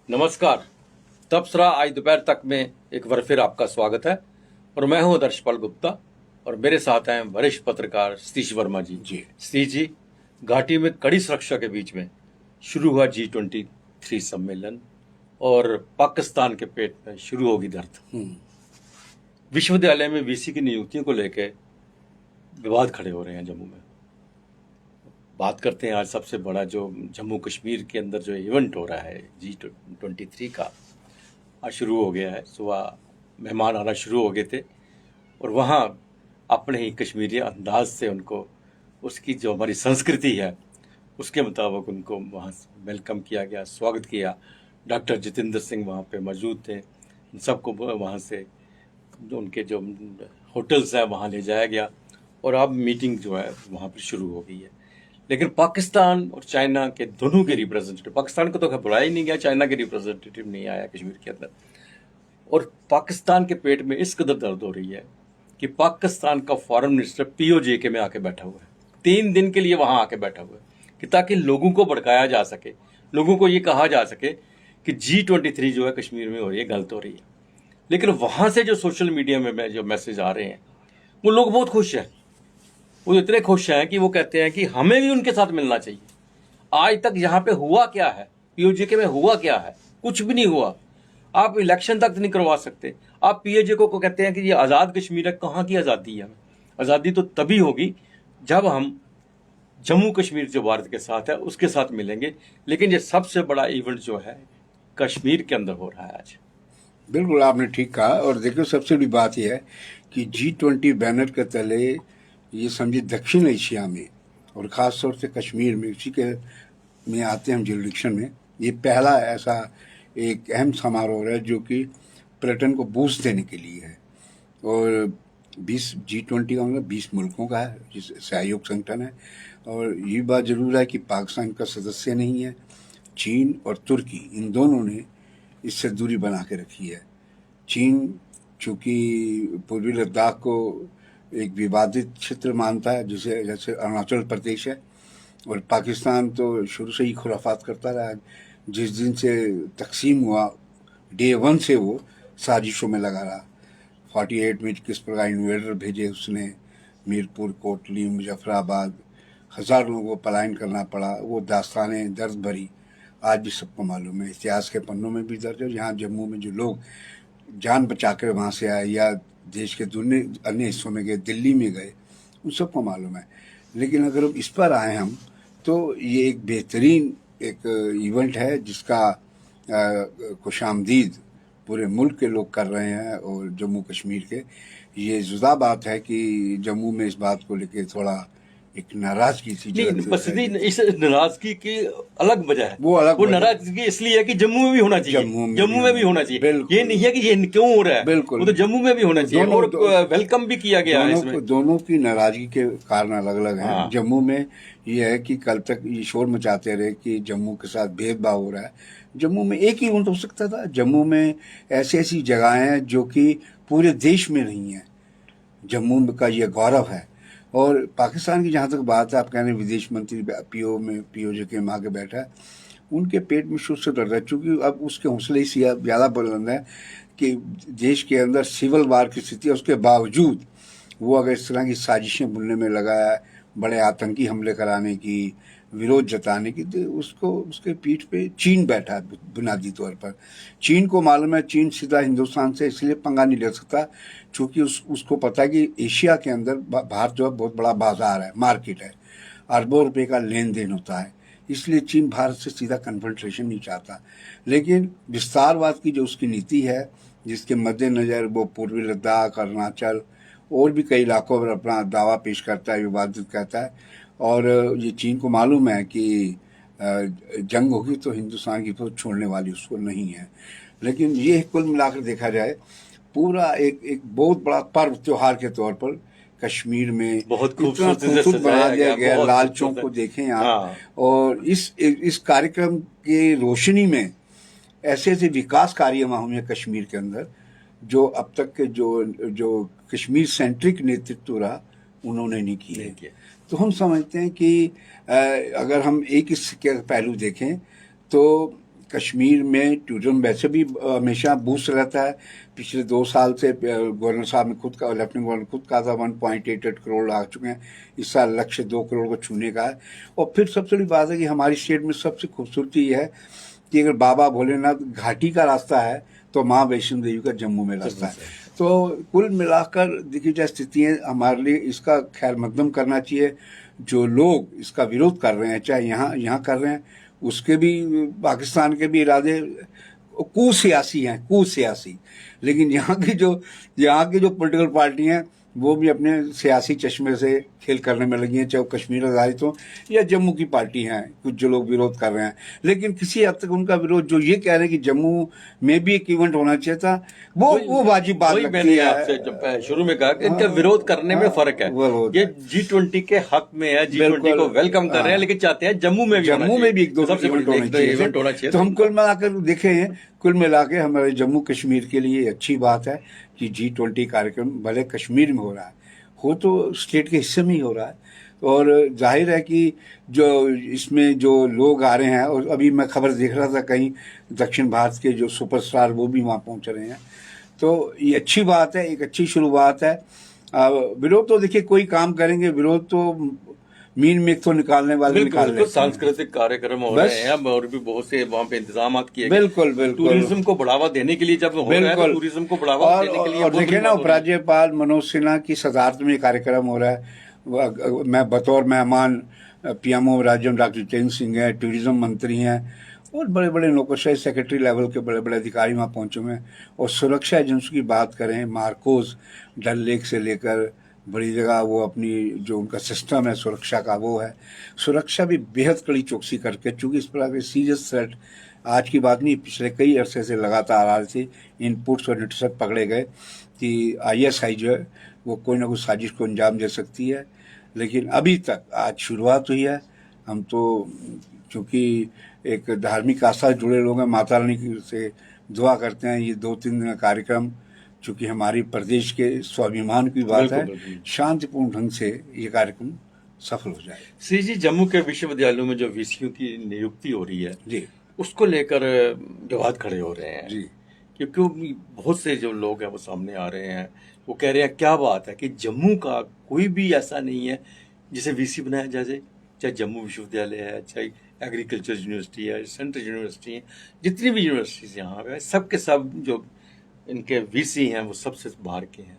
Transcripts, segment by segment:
नमस्कार। तबसरा आज दोपहर तक में एक बार फिर आपका स्वागत है और मैं हूं आदर्शपाल गुप्ता और मेरे साथ हैं वरिष्ठ पत्रकार सतीश वर्मा जी। सतीश जी, घाटी में कड़ी सुरक्षा के बीच में शुरू हुआ G23 सम्मेलन और पाकिस्तान के पेट में शुरू होगी दर्द। विश्वविद्यालय में वीसी की नियुक्तियों को लेकर विवाद खड़े हो रहे हैं जम्मू में। बात करते हैं आज सबसे बड़ा जो जम्मू कश्मीर के अंदर जो इवेंट हो रहा है G23 का, आज शुरू हो गया है। सुबह मेहमान आना शुरू हो गए थे और वहाँ अपने ही कश्मीरी अंदाज से उनको उसकी जो हमारी संस्कृति है उसके मुताबिक उनको वहाँ वेलकम किया गया, स्वागत किया। डॉक्टर जितेंद्र सिंह वहाँ पे मौजूद थे। उन सबको वहाँ से उनके जो होटल्स हैं वहाँ ले जाया गया और अब मीटिंग जो है वहाँ पर शुरू हो गई है। लेकिन पाकिस्तान और चाइना के दोनों के रिप्रेजेंटेटिव, पाकिस्तान को तो बुलाया ही नहीं गया, चाइना के रिप्रेजेंटेटिव नहीं आया कश्मीर के अंदर। और पाकिस्तान के पेट में इस कदर दर्द हो रही है कि पाकिस्तान का फॉरेन मिनिस्टर POJK में आके बैठा हुआ है, 3 दिन के लिए वहां आके बैठा हुआ है कि ताकि लोगों को भड़काया जा सके, लोगों को ये कहा जा सके कि G23 जो है कश्मीर में हो रही है, गलत हो रही है। लेकिन वहां से जो सोशल मीडिया में जो मैसेज आ रहे हैं वो लोग बहुत खुश हैं। वो इतने खुश हैं कि वो कहते हैं कि हमें भी उनके साथ मिलना चाहिए। आज तक यहाँ पे हुआ क्या है, POJK में हुआ क्या है? कुछ भी नहीं हुआ। आप इलेक्शन तक नहीं करवा सकते। आप POJK को कहते हैं कि ये आज़ाद कश्मीर है। कहाँ की आज़ादी है? आज़ादी तो तभी होगी जब हम जम्मू कश्मीर जो भारत के साथ है उसके साथ मिलेंगे। लेकिन ये सबसे बड़ा इवेंट जो है कश्मीर के अंदर हो रहा है आज। बिल्कुल आपने ठीक कहा। और देखो, सबसे बड़ी बात यह है कि G20 बैनर के तले ये समझिए दक्षिण एशिया में और ख़ास तौर से कश्मीर में, उसी के में आते हैं हम जुरिडिक्शन में, ये पहला ऐसा एक अहम समारोह है जो कि पर्यटन को बूस्ट देने के लिए है। और G20 का मतलब 20 मुल्कों का है, जिस सहयोग संगठन है। और ये बात ज़रूर है कि पाकिस्तान का सदस्य नहीं है। चीन और तुर्की, इन दोनों ने इससे दूरी बना के रखी है। चीन चूँकि पूर्वी लद्दाख को एक विवादित क्षेत्र मानता है, जैसे अरुणाचल प्रदेश है, और पाकिस्तान तो शुरू से ही खुराफात करता रहा। जिस दिन से तकसीम हुआ, Day 1 से वो साजिशों में लगा रहा। 48 में किस प्रकार इन्वेडर भेजे उसने, मीरपुर, कोटली, मुजफ्फराबाद, 1000 लोगों को पलायन करना पड़ा। वो दास्तानें दर्द भरी आज भी सबको मालूम है, इतिहास के पन्नों में भी दर्ज है। यहाँ जम्मू में जो लोग जान बचा कर वहाँ से आए या देश के अन्य हिस्सों में गए, दिल्ली में गए, उन सबको मालूम है। लेकिन अगर हम इस पर आए हम, तो ये एक बेहतरीन एक इवेंट है जिसका खुशामदीद पूरे मुल्क के लोग कर रहे हैं। और जम्मू कश्मीर के, ये जुदा बात है कि जम्मू में इस बात को लेकर थोड़ा एक नाराजगी थी। नहीं, बस इस नाराजगी की अलग वजह है। वो नाराजगी इसलिए है कि जम्मू में भी होना चाहिए, जम्मू में भी होना चाहिए। ये नहीं है कि ये क्यों हो रहा है, बिल्कुल, वो तो जम्मू में भी होना चाहिए। और वेलकम भी किया गया है इसमें। दोनों की नाराजगी के कारण अलग अलग हैं। जम्मू में ये है कि कल तक ये शोर मचाते रहे कि जम्मू के साथ भेदभाव हो रहा है। जम्मू में एक ही इवेंट हो सकता था। जम्मू में ऐसी ऐसी जगहें हैं जो कि पूरे देश में नहीं है। जम्मू का ये गौरव है। और पाकिस्तान की जहाँ तक बात है, आप कह रहे हैं विदेश मंत्री POJK में आके बैठा है, उनके पेट में शुरू से दर्द है। चूँकि अब उसके हौसले से ज़्यादा बुलंद है कि देश के अंदर सिविल वार की स्थिति है, उसके बावजूद वो अगर इस तरह की साजिशें बुनने में लगा है, बड़े आतंकी हमले कराने की, विरोध जताने की, तो उसके पीठ पे चीन बैठा है बुनियादी तौर पर। चीन को मालूम है, चीन सीधा हिंदुस्तान से इसलिए पंगा नहीं ले सकता क्योंकि उसको पता है कि एशिया के अंदर भारत जो है बहुत बड़ा बाजार है, मार्केट है, अरबों रुपए का लेन देन होता है। इसलिए चीन भारत से सीधा कन्फ्रंटेशन नहीं चाहता। लेकिन विस्तारवाद की जो उसकी नीति है, जिसके मद्देनज़र वो पूर्वी लद्दाख, अरुणाचल और भी कई इलाकों पर अपना दावा पेश करता है, विवादित कहता है। और ये चीन को मालूम है कि जंग होगी तो हिंदुस्तान की फौज छोड़ने वाली उसको नहीं है। लेकिन ये कुल मिलाकर देखा जाए, पूरा एक बहुत बड़ा पर्व त्योहार के तौर पर कश्मीर में बहुत खूबसूरत बना दिया गया। लाल चौक को देखें आप। और इस कार्यक्रम के रोशनी में ऐसे ऐसे विकास कार्य वहाँ हुए कश्मीर के अंदर, जो अब तक के जो कश्मीर सेंट्रिक नेतृत्व रहा उन्होंने नहीं किए। तो हम समझते हैं कि अगर हम एक इसके पहलू देखें तो कश्मीर में टूरिज्म वैसे भी हमेशा बूस्ट रहता है। पिछले 2 साल से गवर्नर साहब ने खुद का, लेफ्टिनेंट गवर्नर खुद कहा था 1.88 करोड़ आ चुके हैं। इस साल लक्ष्य 2 करोड़ को छूने का है। और फिर सबसे बड़ी बात है कि हमारी स्टेट में सबसे खूबसूरती ये है कि अगर बाबा भोलेनाथ घाटी का रास्ता है तो माँ वैष्णो देवी का जम्मू में रास्ता है। तो कुल मिलाकर देखिए क्या स्थिति है, हमारे लिए इसका खैर मकदम करना चाहिए। जो लोग इसका विरोध कर रहे हैं, चाहे यहाँ कर रहे हैं, उसके भी, पाकिस्तान के भी इरादे कुसियासी हैं, कुसियासी। लेकिन यहाँ की जो पॉलिटिकल पार्टी हैं वो भी अपने सियासी चश्मे से खेल करने में लगी हैं, चाहे वो कश्मीर आधारित हो या जम्मू की पार्टी हैं। कुछ जो लोग विरोध कर रहे हैं, लेकिन किसी हद तक उनका विरोध, जो ये कह रहे हैं कि जम्मू में भी एक इवेंट होना चाहिए था, वो वाजिब बात लगती है। मैंने आपसे जब शुरू में कहा कि इनका विरोध करने में फर्क है। ये G20 के हक में है, G20 को वेलकम कर रहे हैं, लेकिन चाहते हैं जम्मू में भी एक दो इवेंट होना चाहिए। तो हम कुल मिलाकर देखें, कुल मिला के हमारे जम्मू कश्मीर के लिए अच्छी बात है कि G20 कार्यक्रम भले कश्मीर में हो रहा है, हो तो स्टेट के हिस्से में ही हो रहा है। और जाहिर है कि जो इसमें जो लोग आ रहे हैं, और अभी मैं खबर देख रहा था कहीं दक्षिण भारत के जो सुपरस्टार वो भी वहाँ पहुँच रहे हैं, तो ये अच्छी बात है, एक अच्छी शुरुआत है। विरोध तो देखिए कोई काम करेंगे, विरोध तो मीन में तो निकालने वाले निकाल लेते हैं। सांस्कृतिक कार्यक्रम हो रहे हैं और भी बहुत से वहाँ पे इंतजाम किए गए। बिल्कुल। टूरिज्म को बढ़ावा देने के लिए जब हो रहा है, तो टूरिज्म को बढ़ावा देने के लिए। और देखिए ना, उपराज्यपाल मनोज सिन्हा की सदारत में कार्यक्रम हो रहा है। मैं बतौर मेहमान PMO राज्य डॉक्टर जितेंद्र सिंह हैं, टूरिज्म मंत्री हैं, और बड़े बड़े नौकरशाही सेक्रेटरी लेवल के बड़े बड़े अधिकारी वहाँ पहुंचे हुए हैं। और सुरक्षा एजेंसी की बात करें, मार्कोस, डल लेक से लेकर बड़ी जगह, वो अपनी जो उनका सिस्टम है सुरक्षा का, वो है। सुरक्षा भी बेहद कड़ी चौकसी करके, चूंकि इस प्रकार के सीरियस थ्रेट आज की बात नहीं, पिछले कई अरसे से लगातार आ रहे थे। इनपुट्स और इंटरसेप्ट पकड़े गए कि ISI जो है वो कोई ना कोई साजिश को अंजाम दे सकती है। लेकिन अभी तक, आज शुरुआत हुई है। हम तो चूँकि एक धार्मिक आस्था से जुड़े लोग हैं, माता रानी से दुआ करते हैं ये 2-3 दिन का कार्यक्रम, चूँकि हमारी प्रदेश के स्वाभिमान की बात है, शांतिपूर्ण ढंग से ये कार्यक्रम सफल हो जाए। सी जी, जम्मू के विश्वविद्यालयों में जो VCU की नियुक्ति हो रही है जी, उसको लेकर विवाद खड़े हो रहे हैं जी, क्योंकि बहुत से जो लोग हैं वो सामने आ रहे हैं। वो कह रहे हैं क्या बात है कि जम्मू का कोई भी ऐसा नहीं है जिसे VC बनाया जाए, चाहे जम्मू विश्वविद्यालय है, चाहे एग्रीकल्चर यूनिवर्सिटी है, सेंट्रल यूनिवर्सिटी है, जितनी भी यूनिवर्सिटीज यहाँ पे सब के सब जो इनके VC हैं वो सबसे बाहर के हैं।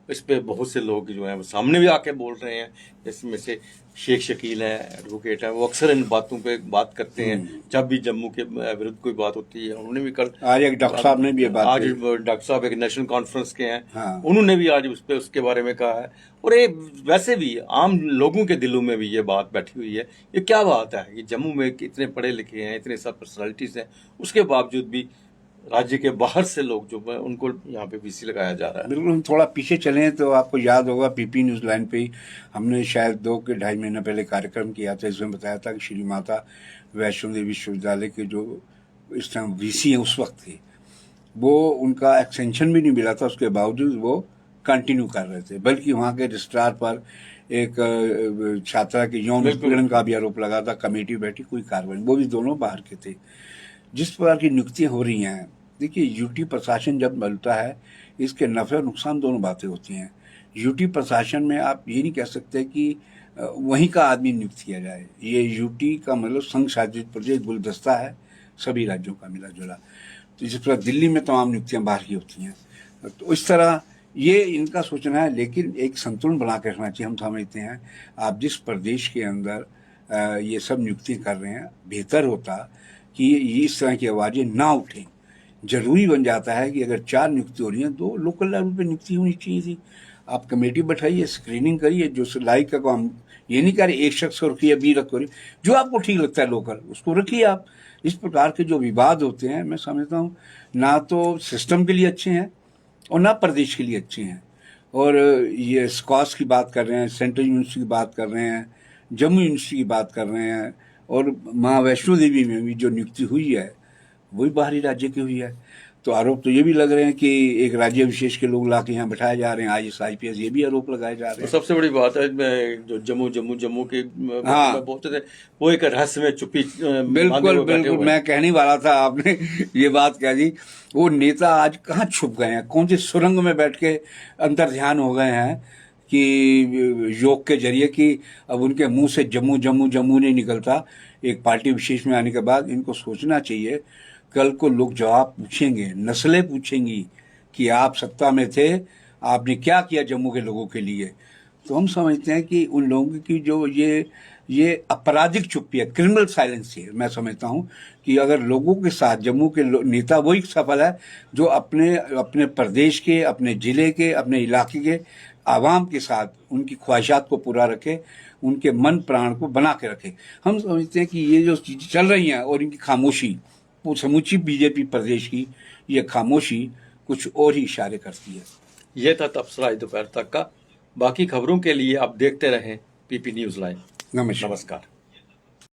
इस पे बहुत से लोग जो हैं वो सामने भी आके बोल रहे हैं। इसमें से शेख शकील हैं, एडवोकेट हैं, वो अक्सर इन बातों पे बात करते हैं। जब भी जम्मू के विरुद्ध कोई बात होती है, उन्होंने भी आज एक डॉक्टर साहब ने भी ये बात, आज डॉक्टर साहब एक नेशनल कॉन्फ्रेंस के हैं, हाँ। उन्होंने भी आज उसके बारे में कहा है। और ये वैसे भी आम लोगों के दिलों में भी ये बात बैठी हुई है। ये क्या बात है कि जम्मू में इतने पढ़े लिखे हैं, इतने सब पर्सनैलिटीज हैं, उसके बावजूद भी राज्य के बाहर से लोग जो है उनको यहाँ पे VC लगाया जा रहा है। बिल्कुल। हम थोड़ा पीछे चलें तो आपको याद होगा PP न्यूज़ लाइन पे ही हमने शायद 2 के 2.5 महीने पहले कार्यक्रम किया था, इसमें बताया था कि श्री माता वैष्णो देवी विश्वविद्यालय के जो इस टाइम VC हैं उस वक्त थे, वो उनका एक्सटेंशन भी नहीं मिला था, उसके बावजूद वो कंटिन्यू कर रहे थे। बल्कि वहाँ के रजिस्ट्रार पर एक छात्रा के यौन उत्पीड़न का भी आरोप लगा था। कमेटी बैठी, कोई कार्रवाई, वो भी दोनों बाहर के थे। जिस प्रकार की नियुक्तियाँ हो रही हैं, देखिए UT प्रशासन जब बनता है, इसके नफ़े और नुकसान दोनों बातें होती हैं। UT प्रशासन में आप ये नहीं कह सकते कि वहीं का आदमी नियुक्त किया जाए। ये UT का मतलब संघ शासित प्रदेश गुलदस्ता है, सभी राज्यों का मिला जुला। तो जिस प्रकार दिल्ली में तमाम नियुक्तियाँ बाहर की होती हैं, तो इस तरह ये इनका सोचना है। लेकिन एक संतुलन बना के रखना चाहिए। हम समझते हैं आप जिस प्रदेश के अंदर ये सब नियुक्तियाँ कर रहे हैं, बेहतर होता कि ये इस तरह की आवाज़ें ना उठें। जरूरी बन जाता है कि अगर 4 नियुक्ति हो रही हैं, 2 लोकल लेवल पे नियुक्ति होनी चाहिए थी। आप कमेटी बैठाइए, स्क्रीनिंग करिए, जो लाइक का काम, ये नहीं कह रहे एक शख्स को रखिए, 20 रखो, जो आपको ठीक लगता है लोकल उसको रखिए आप। इस प्रकार के जो विवाद होते हैं, मैं समझता हूँ ना तो सिस्टम के लिए अच्छे हैं और ना प्रदेश के लिए अच्छे हैं। और ये स्कॉस की बात कर रहे हैं, सेंट्रल यूनिवर्सिटी की बात कर रहे हैं, जम्मू यूनिवर्सिटी की बात कर रहे हैं, और माँ वैष्णो देवी में भी जो नियुक्ति हुई है वही बाहरी राज्य की हुई है। तो आरोप तो ये भी लग रहे हैं कि एक राज्य विशेष के लोग लाके यहाँ बैठाए जा रहे हैं, IAS IPS, ये भी आरोप लगाए जा रहे तो हैं। सबसे बड़ी बात है जो जम्मू के हाँ। में बोलते थे, वो एक रहस्य में चुप्पी बिल्कुल बिल्कुल, मैं कहने वाला था, आपने ये बात कह दी। वो नेता आज कहाँ छुप गए हैं, कौन सी सुरंग में बैठ के अंतर ध्यान हो गए हैं कि योग के जरिए कि अब उनके मुंह से जम्मू जम्मू जम्मू नहीं निकलता। एक पार्टी विशेष में आने के बाद इनको सोचना चाहिए, कल को लोग जवाब पूछेंगे, नस्लें पूछेंगी कि आप सत्ता में थे, आपने क्या किया जम्मू के लोगों के लिए। तो हम समझते हैं कि उन लोगों की जो ये आपराधिक चुप्पी है, क्रिमिनल साइलेंस है। मैं समझता हूं कि अगर लोगों के साथ जम्मू के नेता वही सफल है जो अपने अपने प्रदेश के, अपने जिले के, अपने इलाके के आवाम के साथ उनकी ख्वाहिशात को पूरा रखे, उनके मन प्राण को बना के रखे। हम समझते हैं कि ये जो चीज़ें चल रही हैं और इनकी खामोशी, वो समूची बीजेपी प्रदेश की ये खामोशी कुछ और ही इशारे करती है। ये था तबसरा दोपहर तक का। बाकी खबरों के लिए आप देखते रहें PP न्यूज़ लाइव। नमस्कार। नमस्कार।